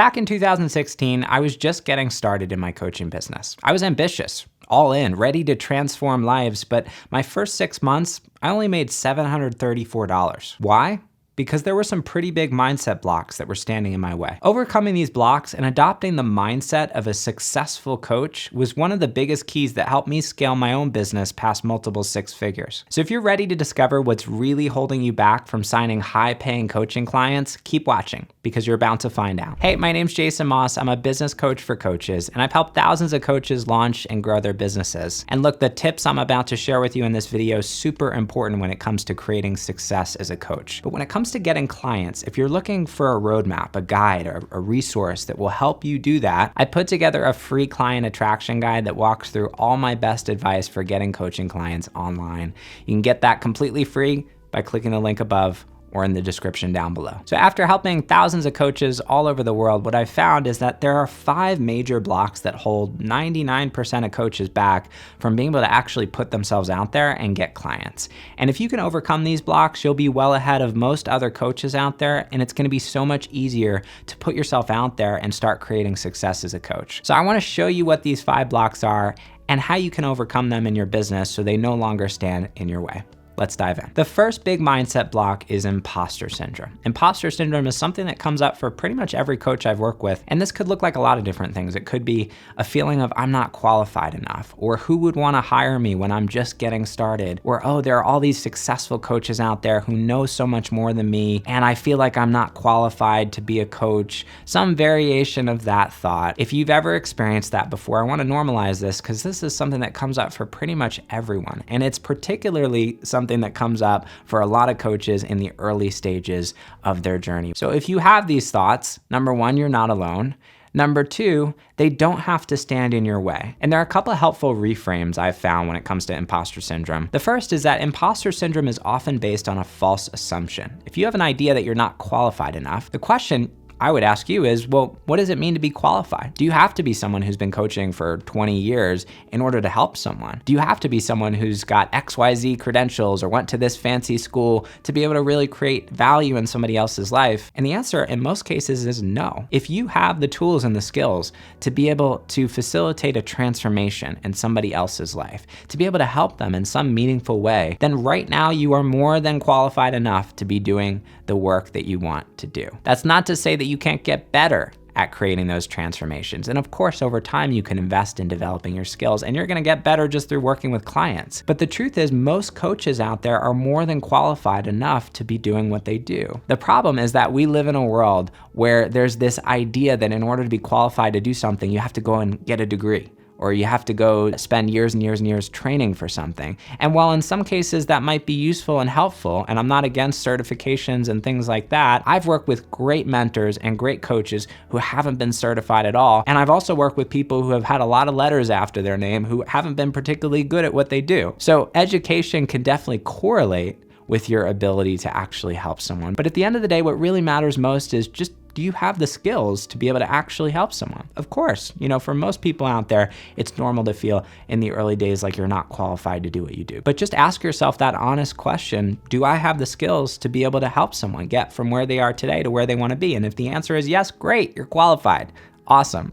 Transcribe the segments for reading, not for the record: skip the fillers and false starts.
Back in 2016, I was just getting started in my coaching business. I was ambitious, all in, ready to transform lives, but my first 6 months, I only made $734. Why? Because there were some pretty big mindset blocks that were standing in my way. Overcoming these blocks and adopting the mindset of a successful coach was one of the biggest keys that helped me scale my own business past multiple six figures. So if you're ready to discover what's really holding you back from signing high-paying coaching clients, keep watching because you're about to find out. Hey, my name's Jason Moss. I'm a business coach for coaches, and I've helped thousands of coaches launch and grow their businesses. And look, the tips I'm about to share with you in this video is super important when it comes to creating success as a coach. But when it comes to getting clients, if you're looking for a roadmap, a guide, or a resource that will help you do that, I put together a free client attraction guide that walks through all my best advice for getting coaching clients online. You can get that completely free by clicking the link above or in the description down below. So after helping thousands of coaches all over the world, what I've found is that there are 5 major blocks that hold 99% of coaches back from being able to actually put themselves out there and get clients. And if you can overcome these blocks, you'll be well ahead of most other coaches out there, and it's gonna be so much easier to put yourself out there and start creating success as a coach. So I wanna show you what these 5 blocks are and how you can overcome them in your business so they no longer stand in your way. Let's dive in. The first big mindset block is imposter syndrome. Imposter syndrome is something that comes up for pretty much every coach I've worked with. And this could look like a lot of different things. It could be a feeling of I'm not qualified enough, or who would want to hire me when I'm just getting started, or oh, there are all these successful coaches out there who know so much more than me, and I feel like I'm not qualified to be a coach. Some variation of that thought. If you've ever experienced that before, I want to normalize this because this is something that comes up for pretty much everyone. And it's particularly something that comes up for a lot of coaches in the early stages of their journey. So if you have these thoughts, number 1, you're not alone. Number 2, they don't have to stand in your way. And there are a couple of helpful reframes I've found when it comes to imposter syndrome. The first is that imposter syndrome is often based on a false assumption. If you have an idea that you're not qualified enough, the question I would ask you is, well, what does it mean to be qualified? Do you have to be someone who's been coaching for 20 years in order to help someone? Do you have to be someone who's got XYZ credentials or went to this fancy school to be able to really create value in somebody else's life? And the answer in most cases is no. If you have the tools and the skills to be able to facilitate a transformation in somebody else's life, to be able to help them in some meaningful way, then right now you are more than qualified enough to be doing the work that you want to do. That's not to say that you can't get better at creating those transformations. And of course, over time, you can invest in developing your skills and you're gonna get better just through working with clients. But the truth is most coaches out there are more than qualified enough to be doing what they do. The problem is that we live in a world where there's this idea that in order to be qualified to do something, you have to go and get a degree, or you have to go spend years and years and years training for something. And while in some cases that might be useful and helpful, and I'm not against certifications and things like that, I've worked with great mentors and great coaches who haven't been certified at all. And I've also worked with people who have had a lot of letters after their name who haven't been particularly good at what they do. So education can definitely correlate with your ability to actually help someone. But at the end of the day, what really matters most is just, do you have the skills to be able to actually help someone? Of course, for most people out there, it's normal to feel in the early days like you're not qualified to do what you do. But just ask yourself that honest question, do I have the skills to be able to help someone get from where they are today to where they want to be? And if the answer is yes, great, you're qualified. Awesome.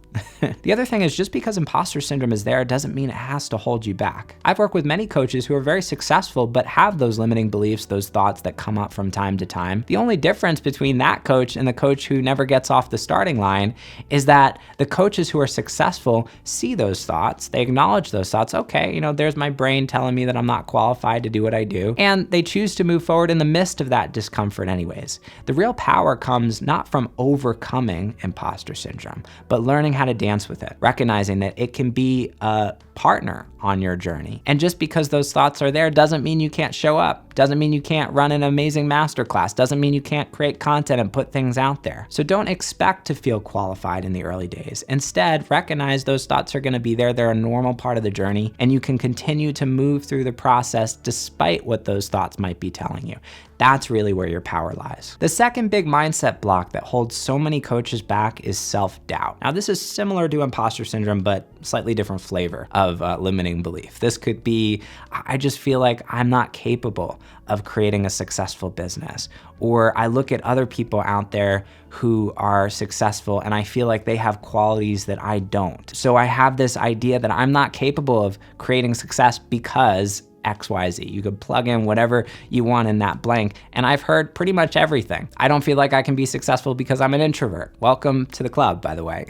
The other thing is just because imposter syndrome is there doesn't mean it has to hold you back. I've worked with many coaches who are very successful but have those limiting beliefs, those thoughts that come up from time to time. The only difference between that coach and the coach who never gets off the starting line is that the coaches who are successful see those thoughts, they acknowledge those thoughts. Okay, there's my brain telling me that I'm not qualified to do what I do, and they choose to move forward in the midst of that discomfort anyways. The real power comes not from overcoming imposter syndrome, but learning how to dance with it, recognizing that it can be a partner on your journey. And just because those thoughts are there doesn't mean you can't show up, doesn't mean you can't run an amazing masterclass, doesn't mean you can't create content and put things out there. So don't expect to feel qualified in the early days. Instead, recognize those thoughts are gonna be there. They're a normal part of the journey, and you can continue to move through the process despite what those thoughts might be telling you. That's really where your power lies. The second big mindset block that holds so many coaches back is self-doubt. Now, this is similar to imposter syndrome, but slightly different flavor of limiting belief. This could be, I just feel like I'm not capable of creating a successful business. Or I look at other people out there who are successful and I feel like they have qualities that I don't. So I have this idea that I'm not capable of creating success because XYZ. You could plug in whatever you want in that blank. And I've heard pretty much everything. I don't feel like I can be successful because I'm an introvert. Welcome to the club, by the way.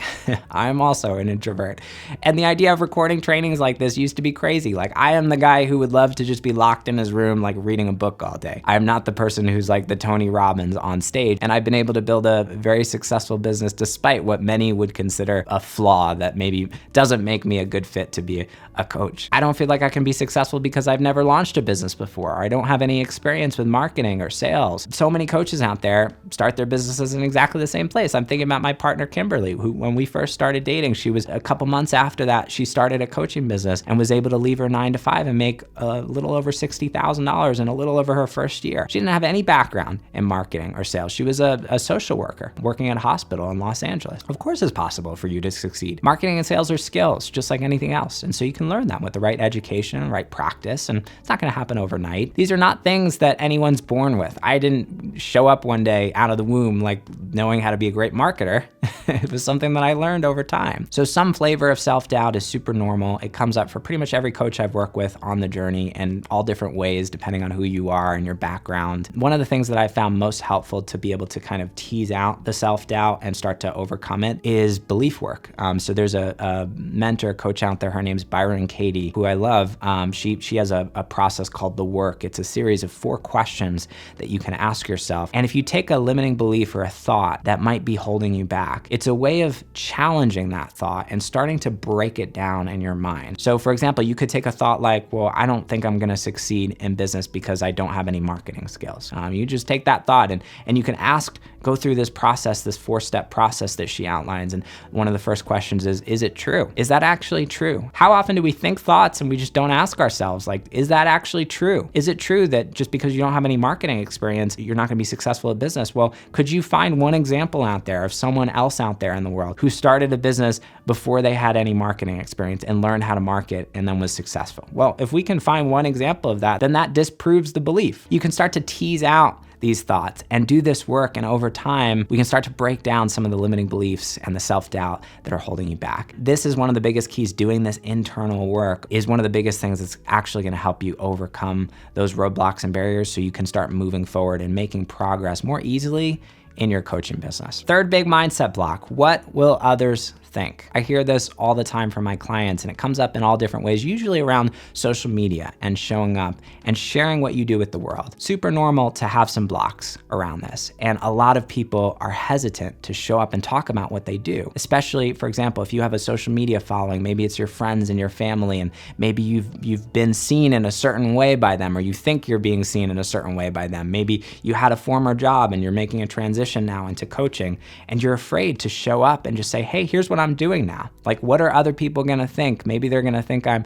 I'm also an introvert. And the idea of recording trainings like this used to be crazy. Like, I am the guy who would love to just be locked in his room, like reading a book all day. I am not the person who's like the Tony Robbins on stage. And I've been able to build a very successful business despite what many would consider a flaw that maybe doesn't make me a good fit to be a coach. I don't feel like I can be successful because I've never launched a business before, or I don't have any experience with marketing or sales. So many coaches out there start their businesses in exactly the same place. I'm thinking about my partner, Kimberly, who when we first started dating, she was a couple months after that, she started a coaching business and was able to leave her 9-to-5 and make a little over $60,000 in a little over her first year. She didn't have any background in marketing or sales. She was a social worker working at a hospital in Los Angeles. Of course, it's possible for you to succeed. Marketing and sales are skills, just like anything else. And so you can learn them with the right education and right practice. And it's not going to happen overnight. These are not things that anyone's born with. I didn't show up one day out of the womb like knowing how to be a great marketer. It was something that I learned over time. So some flavor of self-doubt is super normal. It comes up for pretty much every coach I've worked with on the journey in all different ways, depending on who you are and your background. One of the things that I found most helpful to be able to kind of tease out the self-doubt and start to overcome it is belief work. So there's a mentor coach out there. Her name's Byron Katie, who I love. She has a process called The Work. It's a series of 4 questions that you can ask yourself. And if you take a limiting belief or a thought that might be holding you back, it's a way of challenging that thought and starting to break it down in your mind. So for example, you could take a thought like, well, I don't think I'm gonna succeed in business because I don't have any marketing skills. You just take that thought and you can go through this process, this 4-step process that she outlines. And one of the first questions is it true? Is that actually true? How often do we think thoughts and we just don't ask ourselves, like, is that actually true? Is it true that just because you don't have any marketing experience, you're not gonna be successful at business? Well, could you find one example out there of someone else out there in the world who started a business before they had any marketing experience and learned how to market and then was successful? Well, if we can find one example of that, then that disproves the belief. You can start to tease out these thoughts and do this work, and over time we can start to break down some of the limiting beliefs and the self-doubt that are holding you back. This is one of the biggest keys. Doing this internal work is one of the biggest things that's actually going to help you overcome those roadblocks and barriers so you can start moving forward and making progress more easily in your coaching business. Third big mindset block: what will others think? I hear this all the time from my clients, and it comes up in all different ways, usually around social media and showing up and sharing what you do with the world. Super normal to have some blocks around this. And a lot of people are hesitant to show up and talk about what they do, especially, for example, if you have a social media following, maybe it's your friends and your family, and maybe you've been seen in a certain way by them, or you think you're being seen in a certain way by them. Maybe you had a former job and you're making a transition now into coaching, and you're afraid to show up and just say, hey, here's what I'm doing now. Like, what are other people gonna think? Maybe they're gonna think I'm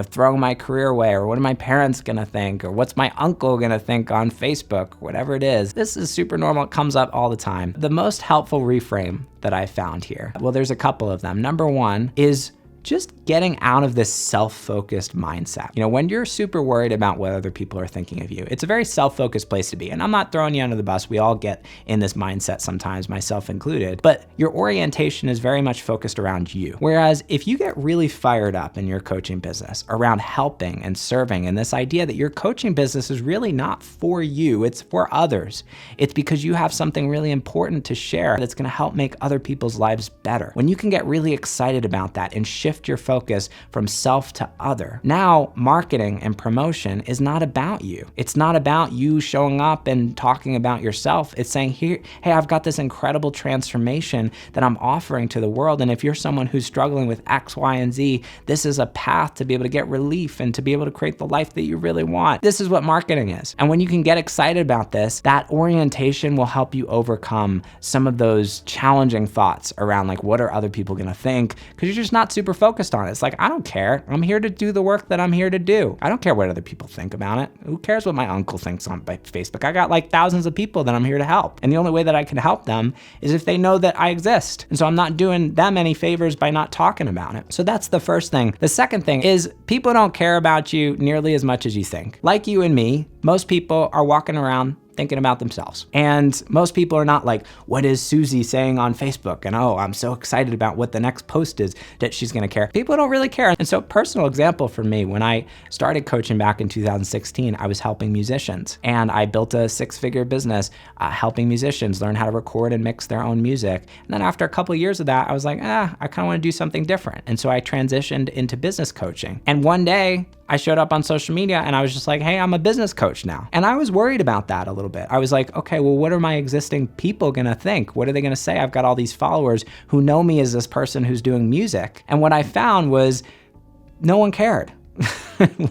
throwing my career away, or what are my parents gonna think, or what's my uncle gonna think on Facebook, whatever it is. This is super normal. It comes up all the time. The most helpful reframe that I found here, well, there's a couple of them. Number one is just getting out of this self-focused mindset. When you're super worried about what other people are thinking of you, it's a very self-focused place to be. And I'm not throwing you under the bus. We all get in this mindset sometimes, myself included, but your orientation is very much focused around you. Whereas if you get really fired up in your coaching business around helping and serving, and this idea that your coaching business is really not for you, it's for others. It's because you have something really important to share that's gonna help make other people's lives better. When you can get really excited about that and shift your focus from self to other. Now, marketing and promotion is not about you. It's not about you showing up and talking about yourself. It's saying, hey, I've got this incredible transformation that I'm offering to the world. And if you're someone who's struggling with X, Y, and Z, this is a path to be able to get relief and to be able to create the life that you really want. This is what marketing is. And when you can get excited about this, that orientation will help you overcome some of those challenging thoughts around, like, what are other people gonna think? Because you're just not super focused on it. It's like, I don't care. I'm here to do the work that I'm here to do. I don't care what other people think about it. Who cares what my uncle thinks on Facebook? I got like thousands of people that I'm here to help. And the only way that I can help them is if they know that I exist. And so I'm not doing them any favors by not talking about it. So that's the first thing. The second thing is people don't care about you nearly as much as you think. Like you and me, most people are walking around thinking about themselves. And most people are not like, what is Susie saying on Facebook? And oh, I'm so excited about what the next post is that she's gonna care. People don't really care. And so personal example for me, when I started coaching back in 2016, I was helping musicians. And I built a 6-figure business helping musicians learn how to record and mix their own music. And then after a couple of years of that, I was like, I kind of wanna do something different. And so I transitioned into business coaching. And one day, I showed up on social media and I was just like, hey, I'm a business coach now. And I was worried about that a little bit. I was like, okay, well, what are my existing people gonna think? What are they gonna say? I've got all these followers who know me as this person who's doing music. And what I found was no one cared.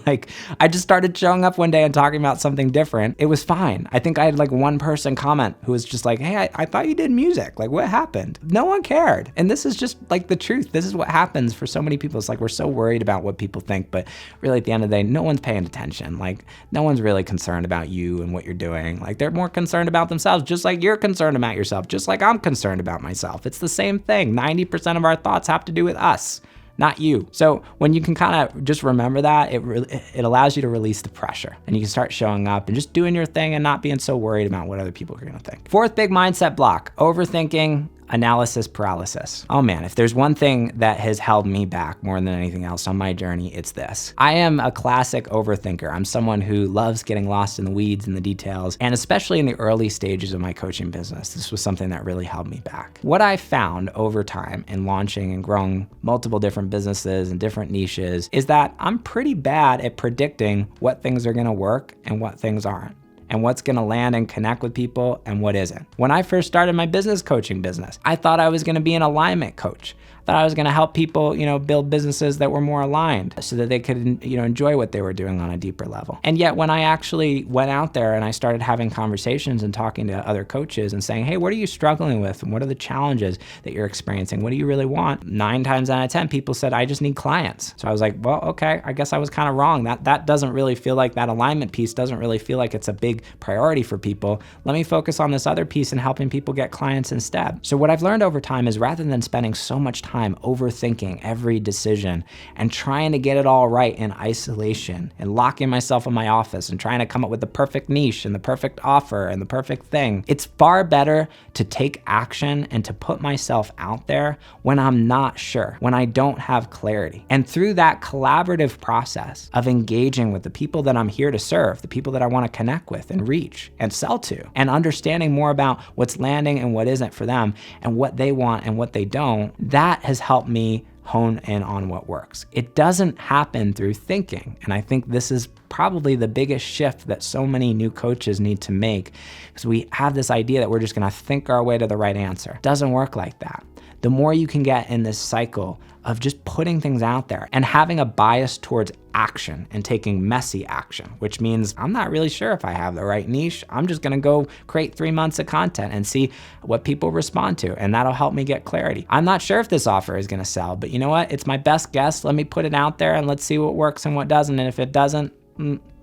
Like, I just started showing up one day and talking about something different. It was fine. I think I had like one person comment who was just like, hey, I thought you did music. Like, what happened? No one cared. And this is just like the truth. This is what happens for so many people. It's like, we're so worried about what people think, but really at the end of the day, no one's paying attention. Like, no one's really concerned about you and what you're doing. Like, they're more concerned about themselves, just like you're concerned about yourself, just like I'm concerned about myself. It's the same thing. 90% of our thoughts have to do with us, not you. So when you can kind of just remember that, it allows you to release the pressure and you can start showing up and just doing your thing and not being so worried about what other people are gonna think. Fourth big mindset block, overthinking, analysis paralysis. Oh man, if there's one thing that has held me back more than anything else on my journey, it's this. I am a classic overthinker. I'm someone who loves getting lost in the weeds and the details, and especially in the early stages of my coaching business, this was something that really held me back. What I found over time in launching and growing multiple different businesses and different niches is that I'm pretty bad at predicting what things are gonna work and what things aren't, and what's gonna land and connect with people and what isn't. When I first started my business coaching business, I thought I was gonna be an alignment coach. I thought I was gonna help people, build businesses that were more aligned so that they could, enjoy what they were doing on a deeper level. And yet when I actually went out there and I started having conversations and talking to other coaches and saying, hey, what are you struggling with? And what are the challenges that you're experiencing? What do you really want? 9 times out of 10, people said, I just need clients. So I was like, well, okay, I guess I was kind of wrong. That doesn't really feel like, that alignment piece doesn't really feel like it's a big priority for people. Let me focus on this other piece and helping people get clients instead. So what I've learned over time is rather than spending so much time overthinking every decision and trying to get it all right in isolation and locking myself in my office and trying to come up with the perfect niche and the perfect offer and the perfect thing, it's far better to take action and to put myself out there when I'm not sure, when I don't have clarity. And through that collaborative process of engaging with the people that I'm here to serve, the people that I want to connect with and reach and sell to, and understanding more about what's landing and what isn't for them and what they want and what they don't, that has helped me hone in on what works. It doesn't happen through thinking. And I think this is probably the biggest shift that so many new coaches need to make, because we have this idea that we're just gonna think our way to the right answer. It doesn't work like that. The more you can get in this cycle of just putting things out there and having a bias towards action and taking messy action, which means I'm not really sure if I have the right niche. I'm just gonna go create 3 months of content and see what people respond to, and that'll help me get clarity. I'm not sure if this offer is gonna sell, but you know what? It's my best guess. Let me put it out there and let's see what works and what doesn't. And if it doesn't,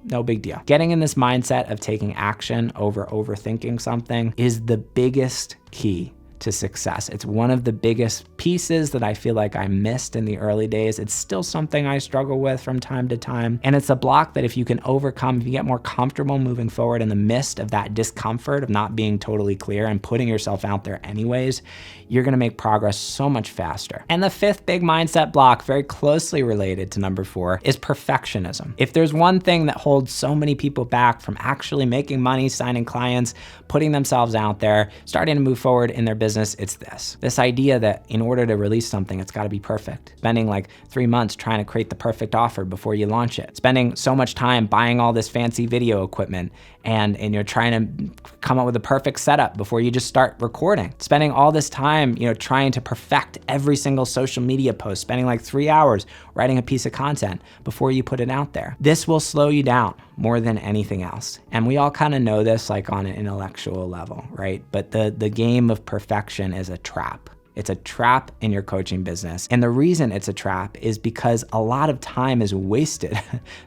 no big deal. Getting in this mindset of taking action over overthinking something is the biggest key to success. It's one of the biggest pieces that I feel like I missed in the early days. It's still something I struggle with from time to time. And it's a block that if you can overcome, if you get more comfortable moving forward in the midst of that discomfort of not being totally clear and putting yourself out there anyways, you're gonna make progress so much faster. And the fifth big mindset block, very closely related to number 4, is perfectionism. If there's one thing that holds so many people back from actually making money, signing clients, putting themselves out there, starting to move forward in their business, it's this idea that in order to release something, it's gotta be perfect. Spending like 3 months trying to create the perfect offer before you launch it. Spending so much time buying all this fancy video equipment and you're trying to come up with a perfect setup before you just start recording. Spending all this time, trying to perfect every single social media post, spending like 3 hours writing a piece of content before you put it out there. This will slow you down more than anything else. And we all kind of know this like on an intellectual level, right? But the game of perfection is a trap. It's a trap in your coaching business. And the reason it's a trap is because a lot of time is wasted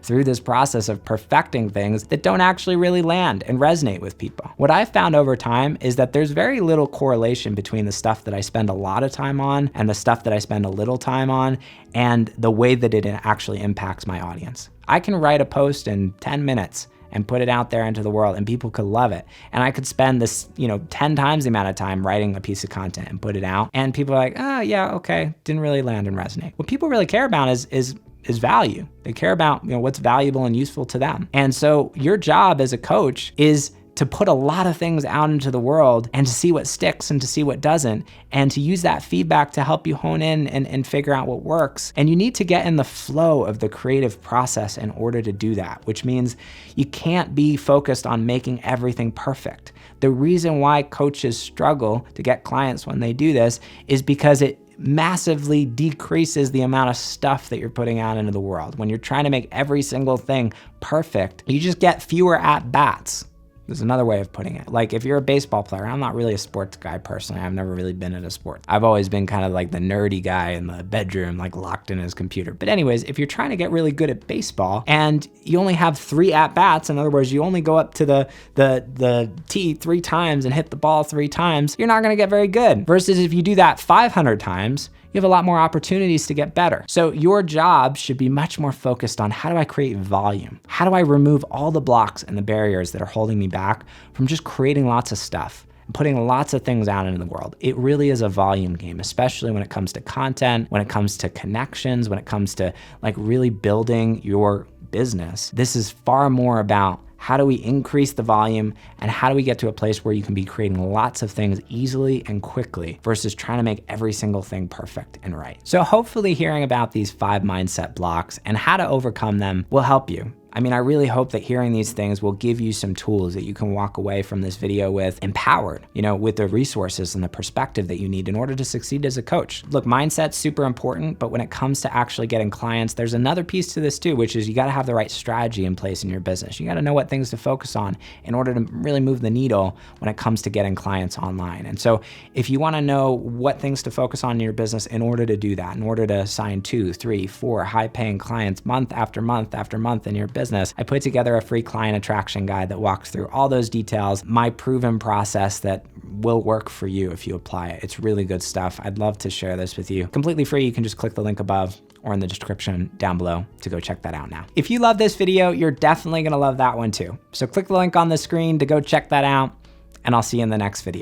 through this process of perfecting things that don't actually really land and resonate with people. What I've found over time is that there's very little correlation between the stuff that I spend a lot of time on and the stuff that I spend a little time on and the way that it actually impacts my audience. I can write a post in 10 minutes and put it out there into the world and people could love it. And I could spend this, 10 times the amount of time writing a piece of content and put it out. And people are like, oh yeah, okay, didn't really land and resonate. What people really care about is value. They care about what's valuable and useful to them. And so your job as a coach is to put a lot of things out into the world and to see what sticks and to see what doesn't, and to use that feedback to help you hone in and figure out what works. And you need to get in the flow of the creative process in order to do that, which means you can't be focused on making everything perfect. The reason why coaches struggle to get clients when they do this is because it massively decreases the amount of stuff that you're putting out into the world. When you're trying to make every single thing perfect, you just get fewer at-bats. There's another way of putting it. Like if you're a baseball player, I'm not really a sports guy personally. I've never really been in a sport. I've always been kind of like the nerdy guy in the bedroom, like locked in his computer. But anyways, if you're trying to get really good at baseball and you only have 3 at-bats, in other words, you only go up to the tee 3 times and hit the ball 3 times, you're not gonna get very good. Versus if you do that 500 times, you have a lot more opportunities to get better. So your job should be much more focused on how do I create volume? How do I remove all the blocks and the barriers that are holding me back from just creating lots of stuff and putting lots of things out into the world? It really is a volume game, especially when it comes to content, when it comes to connections, when it comes to like really building your business. This is far more about how do we increase the volume and how do we get to a place where you can be creating lots of things easily and quickly versus trying to make every single thing perfect and right. So hopefully hearing about these 5 mindset blocks and how to overcome them will help you. I mean, I really hope that hearing these things will give you some tools that you can walk away from this video with empowered, with the resources and the perspective that you need in order to succeed as a coach. Look, mindset's super important, but when it comes to actually getting clients, there's another piece to this too, which is you gotta have the right strategy in place in your business. You gotta know what things to focus on in order to really move the needle when it comes to getting clients online. And so if you wanna know what things to focus on in your business in order to do that, in order to sign 2, 3, 4 high-paying clients month after month after month in your business, I put together a free client attraction guide that walks through all those details, my proven process that will work for you if you apply it. It's really good stuff. I'd love to share this with you. Completely free. You can just click the link above or in the description down below to go check that out now. If you love this video, you're definitely gonna love that one too. So click the link on the screen to go check that out, and I'll see you in the next video.